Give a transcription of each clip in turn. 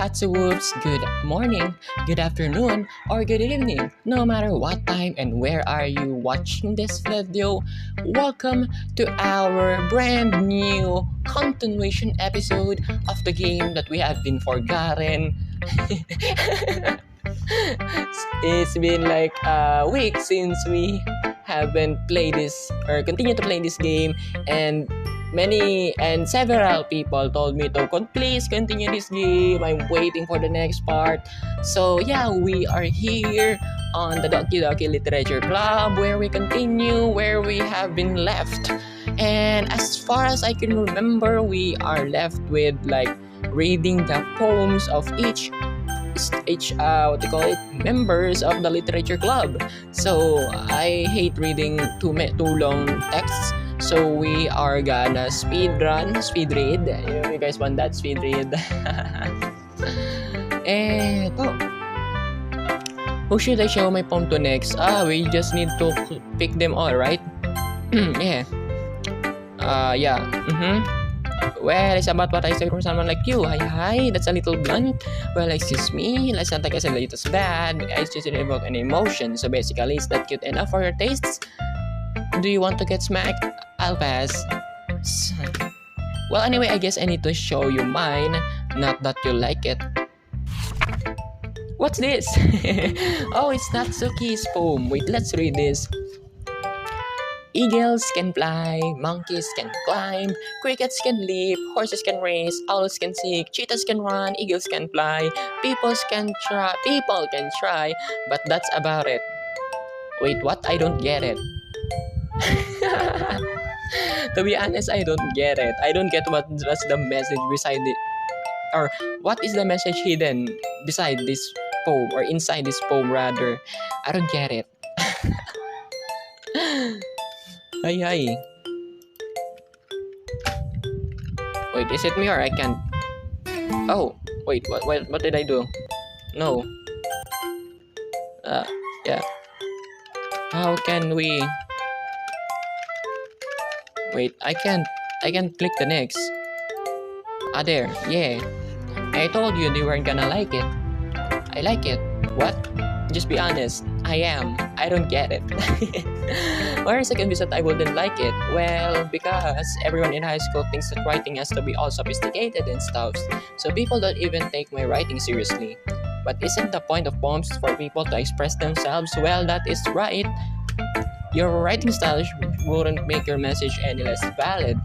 Hatsune, good morning, good afternoon, or good evening, no matter what time and where are you watching this video. Welcome to our brand new continuation episode of the game that we have been forgotten. It's been like a week since we haven't played this or continue to play this game, and several people told me to please continue this game. I'm waiting for the next part. So yeah, we are here on the DDLC Literature Club where we continue where we have been left. And as far as I can remember, we are left with like reading the poems of each members of the literature club. So I hate reading too long texts. So we are gonna speed read. You guys want that speed read? Who should I show my poem to next? We just need to pick them all, right? Yeah. Well, it's about what I say from someone like you. Hi, that's a little blunt. Well, excuse me, let's not take it as bad. I just didn't evoke an emotion. So basically, is that cute enough for your tastes? Do you want to get smacked? I'll pass. Well, anyway, I guess I need to show you mine. Not that you like it. What's this? Oh, it's Natsuki's poem. Wait, let's read this. Eagles can fly, monkeys can climb, crickets can leap, horses can race, owls can seek, cheetahs can run, eagles can fly, people can try, but that's about it. Wait, what? I don't get it. To be honest, I don't get it. I don't get what's the message beside it, or what is the message hidden beside this poem, or inside this poem rather. I don't get it. Hi. Wait, is it me or I can't? Oh, wait, what did I do? No. Yeah. How can we? Wait, I can't click the next. There, yeah. I told you they weren't gonna like it. I like it. What? Just be honest. I am. I don't get it. Why is it convinced that I wouldn't like it? Well, because everyone in high school thinks that writing has to be all sophisticated and stuff. So people don't even take my writing seriously. But isn't the point of poems for people to express themselves? Well, that is right. Your writing style wouldn't make your message any less valid.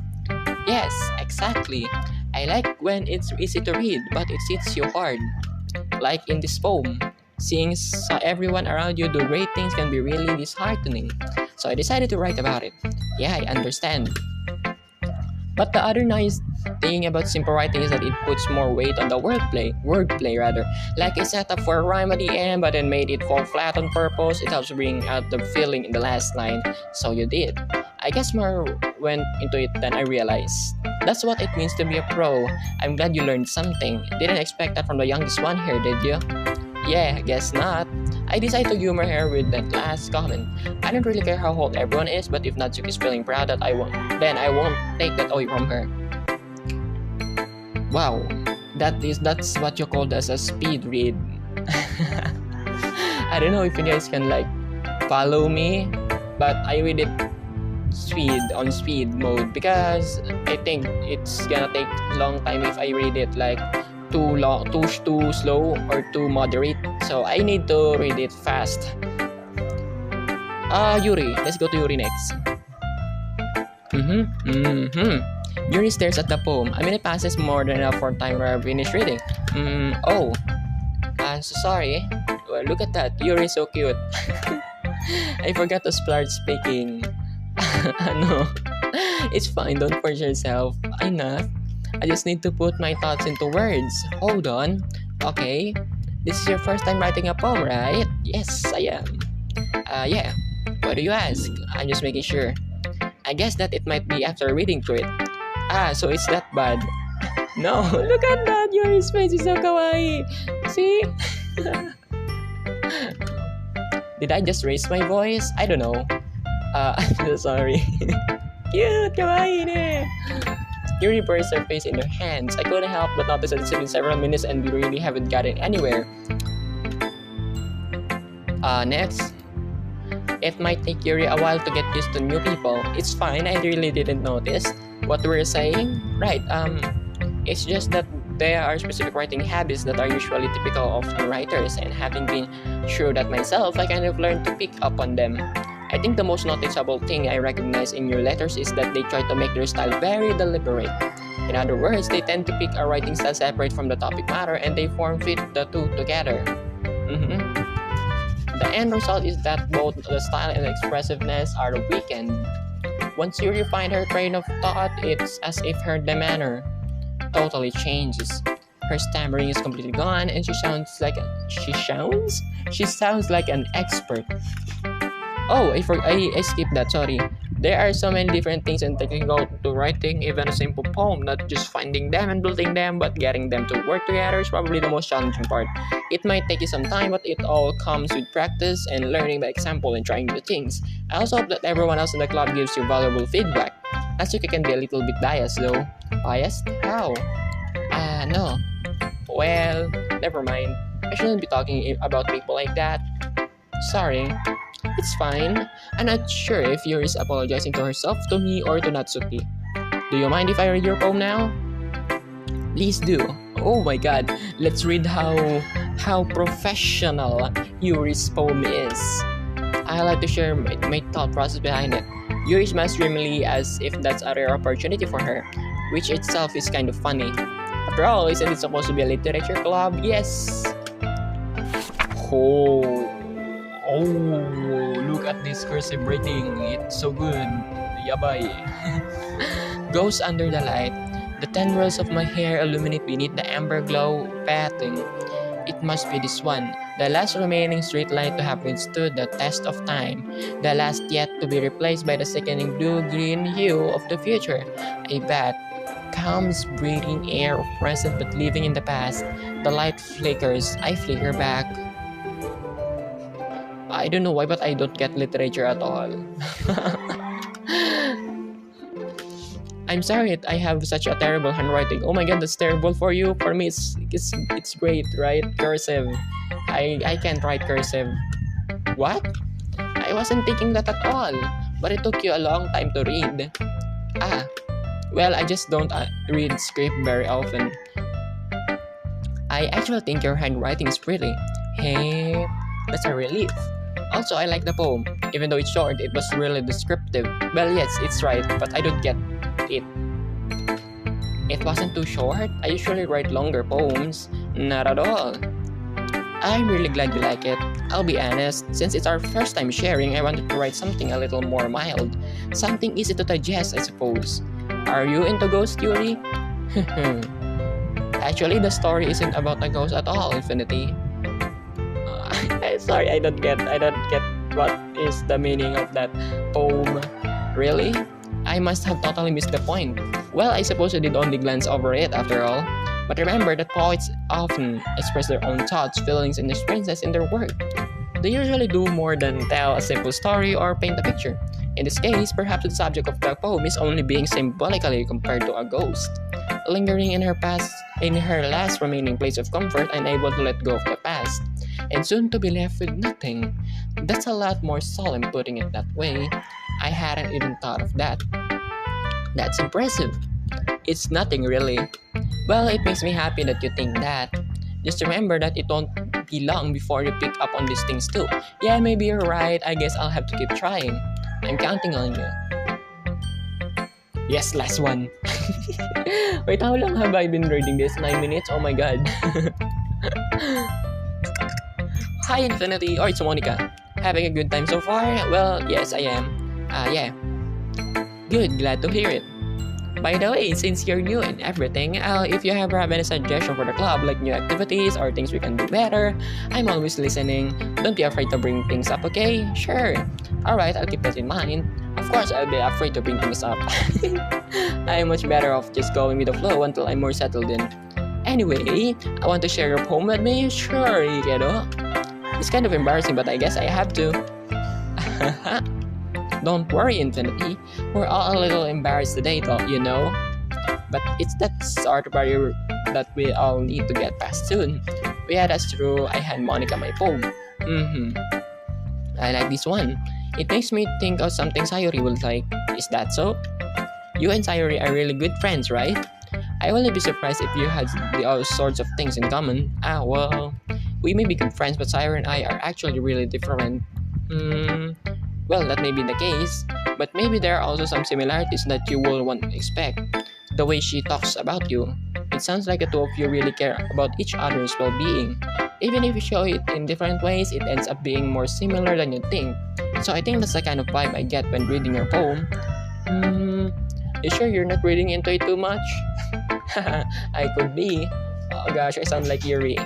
Yes, exactly. I like when it's easy to read, but it hits you hard. Like in this poem. Seeing everyone around you do great things can be really disheartening. So I decided to write about it. Yeah, I understand. But the other nice thing about simple writing is that it puts more weight on the wordplay rather. Like a setup for a rhyme at the end, but then made it fall flat on purpose. It helps bring out the feeling in the last line. So you did. I guess more went into it than I realized. That's what it means to be a pro. I'm glad you learned something. Didn't expect that from the youngest one here, did you? Yeah, guess not. I decided to humor her with that last comment. I don't really care how old everyone is, but if Natsuki's feeling proud that then I won't take that away from her. Wow, that's what you called as a speed read. I don't know if you guys can like follow me, but I read it on speed mode because I think it's gonna take a long time if I read it like too slow or too moderate. So I need to read it fast. Yuri. Let's go to Yuri next. Yuri stares at the poem. A minute passes, more than enough for time where I finish reading. So sorry. Well, look at that. Yuri is so cute. I forgot to start speaking. No. It's fine. Don't force yourself. I'm not. I just need to put my thoughts into words. Hold on. Okay. This is your first time writing a poem, right? Yes, I am. Yeah. Why do you ask? I'm just making sure. I guess that it might be after reading through it. So it's that bad. No, look at that. Your face is so kawaii. See? Did I just raise my voice? I don't know. I'm so sorry. Cute, kawaii ne. Yuri burst her face in her hands. I couldn't help but notice that it's been several minutes and we really haven't gotten anywhere. Next. It might take Yuri a while to get used to new people. It's fine, I really didn't notice. What we're saying? Right, it's just that there are specific writing habits that are usually typical of writers, and having been through that myself, I kind of learned to pick up on them. I think the most noticeable thing I recognize in your letters is that they try to make their style very deliberate. In other words, they tend to pick a writing style separate from the topic matter and they form fit the two together. The end result is that both the style and the expressiveness are weakened. Once you refine her train of thought, it's as if her demeanor totally changes. Her stammering is completely gone and she sounds like an expert. Oh, I skipped that, sorry. There are so many different things and technical to writing even a simple poem. Not just finding them and building them, but getting them to work together is probably the most challenging part. It might take you some time, but it all comes with practice and learning by example and trying new things. I also hope that everyone else in the club gives you valuable feedback. Asuka can be a little bit biased though. Biased? How? No. Well, never mind. I shouldn't be talking about people like that. Sorry. It's fine. I'm not sure if Yuri is apologizing to herself, to me, or to Natsuki. Do you mind if I read your poem now? Please do. Oh my god, let's read how professional Yuri's poem is. I like to share my thought process behind it. Yuri's masteringly as if that's a rare opportunity for her, which itself is kind of funny. After all, isn't it supposed to be a literature club? Yes. Oh, look at this cursive writing. It's so good. Yabay. Goes under the light. The tendrils of my hair illuminate beneath the amber glow pathing. It must be this one, the last remaining street light to have withstood the test of time, the last yet to be replaced by the sickening blue-green hue of the future. A bat comes breathing air of present but living in the past. The light flickers. I flicker back. I don't know why, but I don't get literature at all. I'm sorry I have such a terrible handwriting. Oh my god, that's terrible for you. For me, it's great, right? Cursive. I can't write cursive. What? I wasn't thinking that at all. But it took you a long time to read. Well, I just don't read script very often. I actually think your handwriting is pretty. Hey, that's a relief. Also, I like the poem. Even though it's short, it was really descriptive. Well, yes, it's right, but I don't get it. It wasn't too short. I usually write longer poems. Not at all. I'm really glad you like it. I'll be honest, since it's our first time sharing, I wanted to write something a little more mild. Something easy to digest, I suppose. Are you into ghost theory? Actually, the story isn't about a ghost at all, Infinity. Sorry, I don't get what is the meaning of that poem. Really? I must have totally missed the point. Well, I suppose I did only glance over it after all. But remember that poets often express their own thoughts, feelings, and experiences in their work. They usually do more than tell a simple story or paint a picture. In this case, perhaps the subject of the poem is only being symbolically compared to a ghost, lingering in her last remaining place of comfort, unable to let go of the past, and soon to be left with nothing. That's a lot more solemn putting it that way. I hadn't even thought of that. That's impressive. It's nothing really. Well, it makes me happy that you think that. Just remember that it won't be long before you pick up on these things too. Yeah, maybe you're right. I guess I'll have to keep trying. I'm counting on you. Yes, last one. Wait, how long have I been reading this? 9 minutes? Oh my god. Hi Infinity, or it's Monica. Having a good time so far? Well, yes, I am. Yeah. Good, glad to hear it. By the way, since you're new and everything, if you ever have any suggestion for the club, like new activities or things we can do better, I'm always listening. Don't be afraid to bring things up, okay? Sure. Alright, I'll keep that in mind. Of course, I'll be afraid to bring things up. I'm much better off just going with the flow until I'm more settled in. Anyway, I want to share your poem with me? Sure, kiddo. It's kind of embarrassing, but I guess I have to. Don't worry, Infinity. We're all a little embarrassed today, though, you know. But it's that sort of barrier that we all need to get past soon. Yeah, that's true. I hand Monica my poem. I like this one. It makes me think of something Sayuri would like. Is that so? You and Sayuri are really good friends, right? I wouldn't be surprised if you had all sorts of things in common. Well, we may be good friends, but Sayuri and I are actually really different. Well, that may be the case, but maybe there are also some similarities that you will want to expect. The way she talks about you. It sounds like the two of you really care about each other's well-being. Even if you show it in different ways, it ends up being more similar than you think. So I think that's the kind of vibe I get when reading your poem. You sure you're not reading into it too much? I could be. Oh gosh, I sound like Yuri.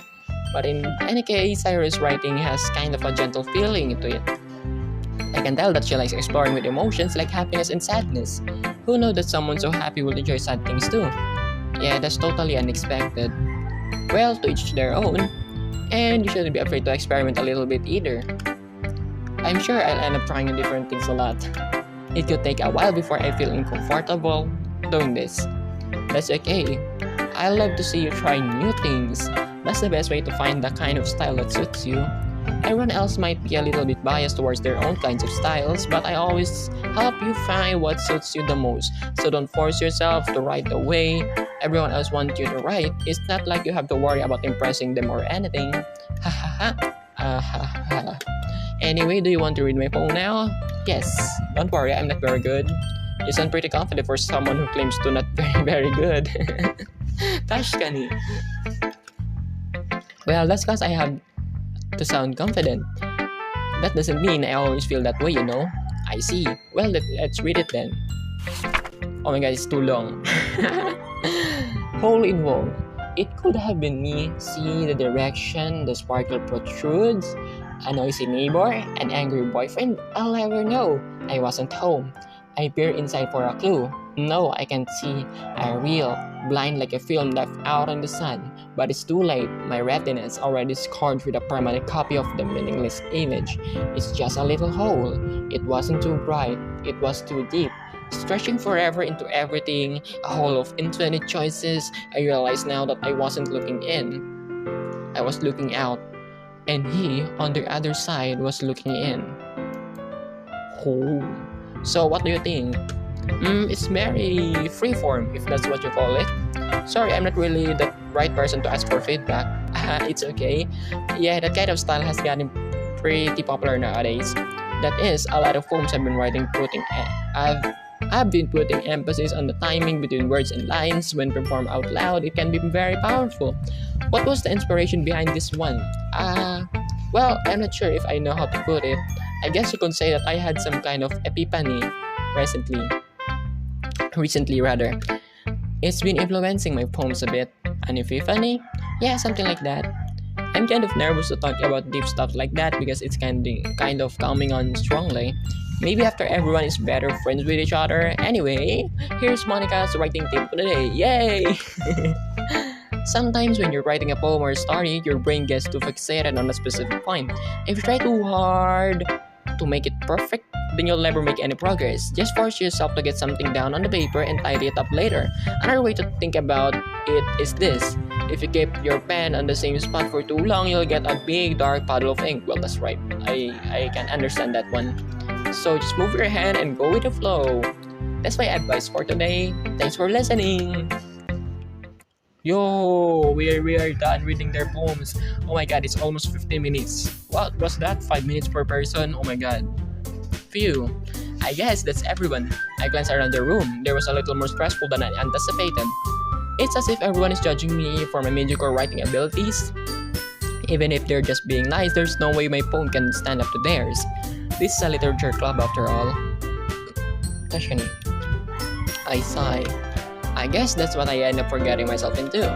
But in any case, Sayuri's writing has kind of a gentle feeling to it. I can tell that she likes exploring with emotions like happiness and sadness. Who knows that someone so happy will enjoy sad things too? Yeah, that's totally unexpected. Well, to each their own. And you shouldn't be afraid to experiment a little bit either. I'm sure I'll end up trying different things a lot. It could take a while before I feel uncomfortable doing this. That's okay. I love to see you try new things. That's the best way to find the kind of style that suits you. Everyone else might be a little bit biased towards their own kinds of styles, but I always help you find what suits you the most. So don't force yourself to write the way everyone else wants you to write. It's not like you have to worry about impressing them or anything. Ha ha ha. Anyway, do you want to read my poem now? Yes. Don't worry, I'm not very good. You sound pretty confident for someone who claims to not very good. Tashkani. Well, that's because I have to sound confident. That doesn't mean I always feel that way, you know. I see. Well, let's read it then. Oh my god, it's too long. Hole in wall. It could have been me. See the direction the sparkle protrudes. A noisy neighbor, an angry boyfriend. I'll never know. I wasn't home. I peer inside for a clue. No, I can't see a real, blind like a film left out in the sun. But it's too late. My retina is already scarred with a permanent copy of the meaningless image. It's just a little hole. It wasn't too bright. It was too deep. Stretching forever into everything, a hole of infinite choices. I realize now that I wasn't looking in. I was looking out. And he, on the other side, was looking in. Oh. So what do you think? It's very freeform, if that's what you call it. Sorry, I'm not really the right person to ask for feedback. It's okay. Yeah, that kind of style has gotten pretty popular nowadays. That is, a lot of poems have been writing I've been putting emphasis on the timing between words and lines. When performed out loud, it can be very powerful. What was the inspiration behind this one? Well, I'm not sure if I know how to put it. I guess you could say that I had some kind of epiphany recently rather. It's been influencing my poems a bit. An epiphany? Yeah, something like that. I'm kind of nervous to talk about deep stuff like that because it's kind of coming on strongly. Maybe after everyone is better friends with each other. Anyway, here's Monica's writing tip for the day. Yay! Sometimes when you're writing a poem or a story, your brain gets too fixated on a specific point. If you try too hard to make it perfect, then you'll never make any progress. Just force yourself to get something down on the paper and tidy it up later. Another way to think about it is this. If you keep your pen on the same spot for too long, you'll get a big dark puddle of ink. Well, that's right. I can understand that one. So just move your hand and go with the flow. That's my advice for today. Thanks for listening. Yo, we are done reading their poems. Oh my god, it's almost 15 minutes. What was that? 5 minutes per person? Oh my god. Phew. I guess that's everyone. I glanced around the room. There was a little more stressful than I anticipated. It's as if everyone is judging me for my mediocre writing abilities. Even if they're just being nice, there's no way my poem can stand up to theirs. This is a literature club after all. Tashkani. I sigh. I guess that's what I end up forgetting myself into.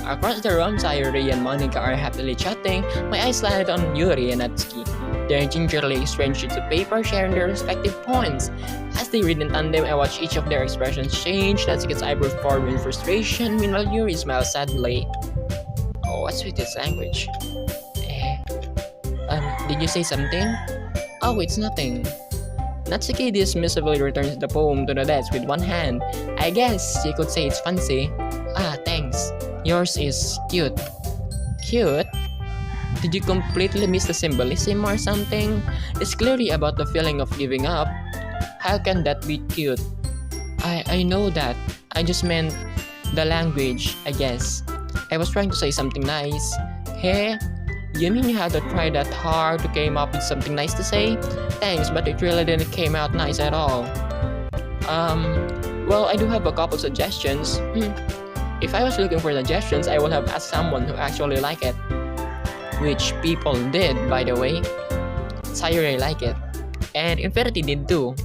Across the room, Sayuri and Monica are happily chatting. My eyes landed on Yuri and Natsuki. They're gingerly exchange sheets of paper, sharing their respective poems. As they read in tandem, I watch each of their expressions change. Natsuki's eyebrows form in frustration, meanwhile Yuri smiles sadly. Oh, what's with this language? Did you say something? Oh, it's nothing. Natsuki dismissively returns the poem to the desk with one hand. I guess you could say it's fancy. Ah, thanks. Yours is cute. Cute? Did you completely miss the symbolism or something? It's clearly about the feeling of giving up. How can that be cute? I know that. I just meant the language, I guess. I was trying to say something nice. Hey, you mean you had to try that hard to come up with something nice to say? Thanks, but it really didn't came out nice at all. Well, I do have a couple suggestions. If I was looking for suggestions, I would have asked someone who actually liked it. Which people did, by the way. Sayuri liked it. And Infinity did too.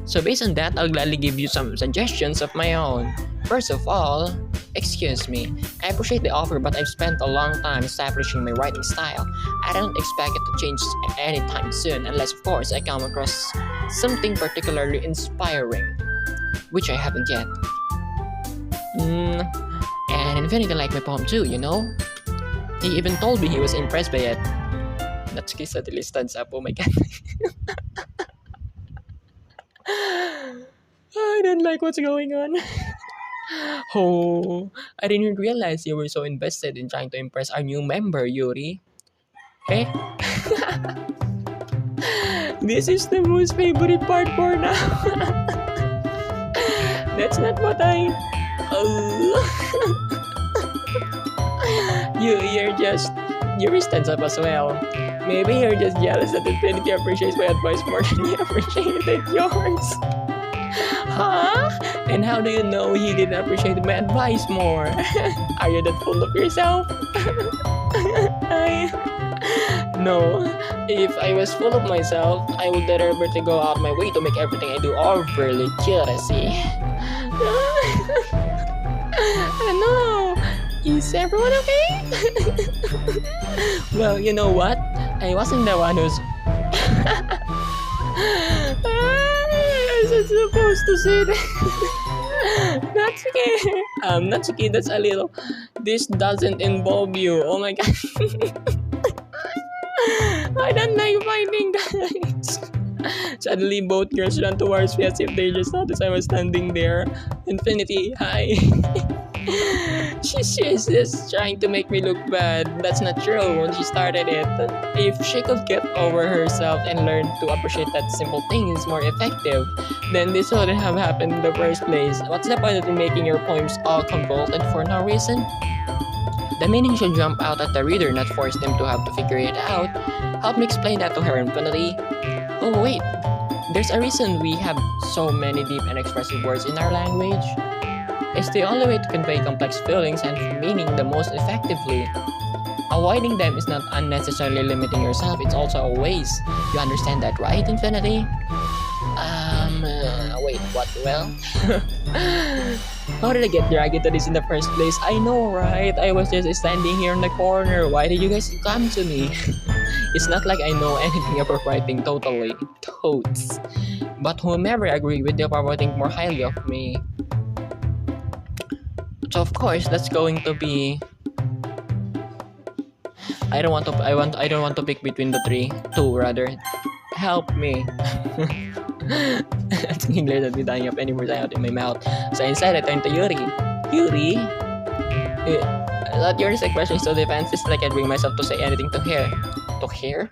So based on that, I'll gladly give you some suggestions of my own. First of all, excuse me, I appreciate the offer, but I've spent a long time establishing my writing style. I don't expect it to change anytime soon, unless of course I come across something particularly inspiring, which I haven't yet. And Infinity liked my poem too, you know? He even told me he was impressed by it. Natsuki suddenly stands up, oh my god. I don't like what's going on. Oh, I didn't realize you were so invested in trying to impress our new member, Yuri. Eh? This is the most favorite part for now. That's not what I... Yuri stands up as well. Maybe you're just jealous that Infinity appreciates my advice more than you appreciated yours. Huh? And how do you know he didn't appreciate my advice more? Are you that full of yourself? No. If I was full of myself, I would deliberately go out my way to make everything I do overly curiosity. No. Is everyone okay? Well, you know what? I wasn't the one who's... I wasn't supposed to say that. Natsuki, that's a little... This doesn't involve you. Oh my god. I don't like fighting, guys. Suddenly, both girls ran towards me as if they just noticed I was standing there. Infinity, hi. She's just trying to make me look bad. That's not true when she started it. If she could get over herself and learn to appreciate that simple thing is more effective, then this wouldn't have happened in the first place. What's the point of making your poems all convoluted for no reason? The meaning should jump out at the reader, not force them to have to figure it out. Help me explain that to her, Infinity. Oh wait, there's a reason we have so many deep and expressive words in our language. It's the only way to convey complex feelings and meaning the most effectively. Avoiding them is not unnecessarily limiting yourself, it's also a waste. You understand that, right, Infinity? Wait, what? Well... How did I get dragged into this in the first place? I know, right? I was just standing here in the corner. Why did you guys come to me? It's not like I know anything about writing totally. Totes. But whomever agreed with the power think more highly of me. So of course that's going to be... I don't want to pick between the two rather. Help me. It's clear that me dying of any words out in my mouth. So instead I turned to Yuri. Yuri? That Yuri's expression is so defensive like I bring myself to say anything to her. To her?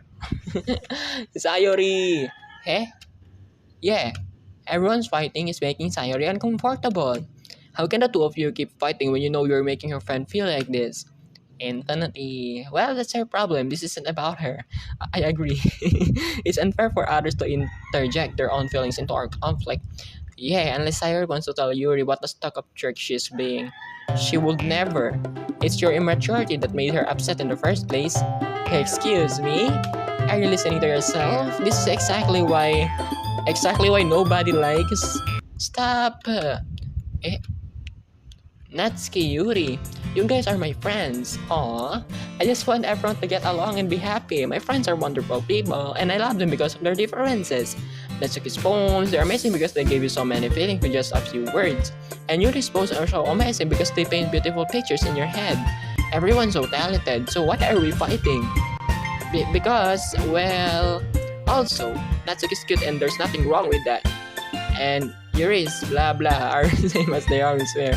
Sayuri! Eh? Yeah. Everyone's fighting is making Sayuri uncomfortable. How can the two of you keep fighting when you know you're making your friend feel like this? Infinity. Well, that's her problem. This isn't about her. I agree. It's unfair for others to interject their own feelings into our conflict. Yeah, unless Sayuri wants to tell Yuri what a stuck-up jerk she's being. She would never. It's your immaturity that made her upset in the first place. Excuse me? Are you listening to yourself? This is exactly why nobody likes... Stop! Natsuki, Yuri, you guys are my friends. Aww, I just want everyone to get along and be happy. My friends are wonderful people, and I love them because of their differences. Natsuki's poems, they're amazing because they give you so many feelings with just a few words. And Yuri's poems are so amazing because they paint beautiful pictures in your head. Everyone's so talented, so why are we fighting? Because, well... Also, Natsuki is cute and there's nothing wrong with that. And Yuri's blah blah are the same as they always were.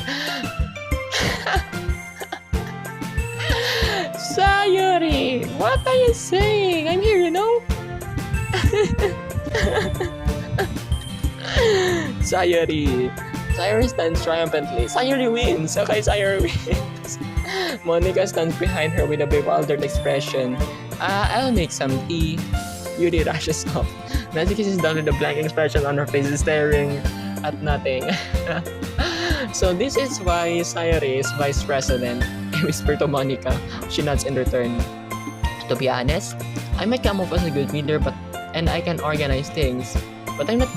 Sayuri, what are you saying? I'm here, you know? Sayuri stands triumphantly. Sayuri wins. Okay, Sayuri wins. Monica stands behind her with a bewildered expression. I'll make some tea. Yuri rushes off. Natsuki is down with a blank expression on her face, staring at nothing. So this is why Sayuri is vice president. I whisper to Monica. She nods in return. To be honest, I might come off as a good leader, and I can organize things, but I'm not.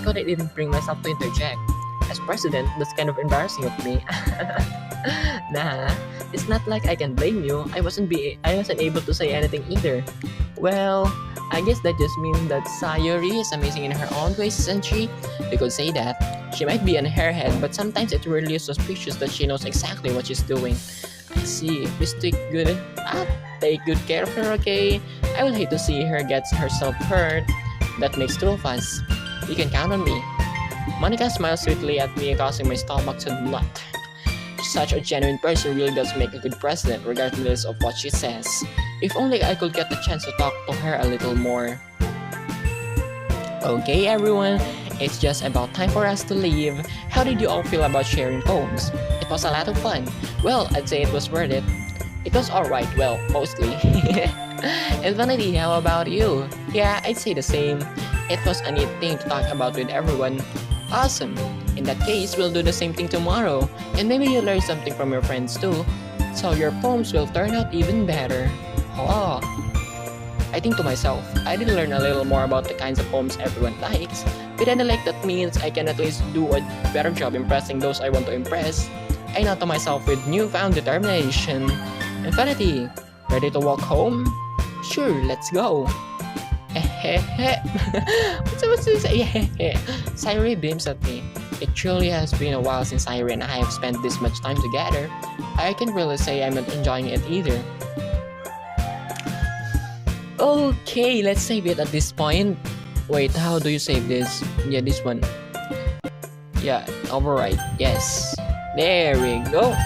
But I didn't bring myself to interject. As president, that's kind of embarrassing of me. Nah, it's not like I can blame you. I wasn't able to say anything either. Well, I guess that just means that Sayuri is amazing in her own ways, isn't she? You could say that. She might be an hairhead, but sometimes it's really suspicious that she knows exactly what she's doing. I see. Please take good care of her, okay? I would hate to see her get herself hurt. That makes two of us. You can count on me. Monica smiles sweetly at me, causing my stomach to knot. Such a genuine person really does make a good president, regardless of what she says. If only I could get the chance to talk to her a little more. Okay, everyone, it's just about time for us to leave. How did you all feel about sharing poems? It was a lot of fun. Well, I'd say it was worth it. It was alright, well, mostly. Infinity, how about you? Yeah, I'd say the same. It was a neat thing to talk about with everyone. Awesome. In that case, we'll do the same thing tomorrow. And maybe you'll learn something from your friends too. So your poems will turn out even better. Oh. I think to myself, I did learn a little more about the kinds of poems everyone likes. With any like that means I can at least do a better job impressing those I want to impress. I know to myself with newfound determination. Infinity, ready to walk home? Sure, let's go. What's this? Sayuri beams at me. It truly has been a while since Sayuri and I have spent this much time together. I can't really say I'm not enjoying it either. Okay, let's save it at this point. Wait, how do you save this? Yeah, this one. Yeah, override. Yes. There we go.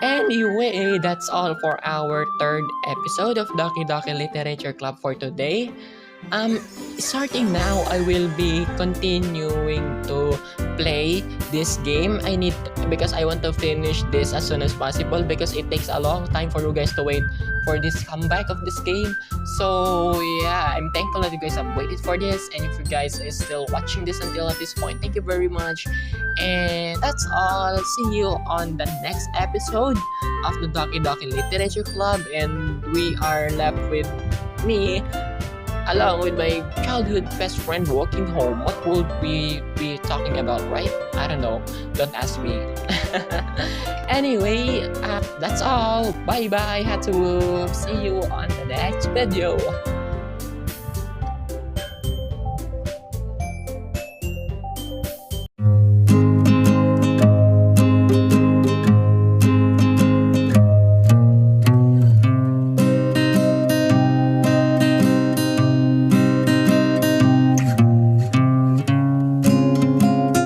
Anyway, that's all for our third episode of Doki Doki Literature Club for today. Starting now, I will be continuing to play this game. Because I want to finish this as soon as possible because it takes a long time for you guys to wait for this comeback of this game. So yeah, I'm thankful that you guys have waited for this, and if you guys are still watching this until at this point, thank you very much. And that's all. See you on the next episode of the Doki Doki Literature Club, and we are left with me along with my childhood best friend walking home. What would we be talking about, right? I don't know. Don't ask me. Anyway, that's all. Bye bye, Hatsune. See you on the next video.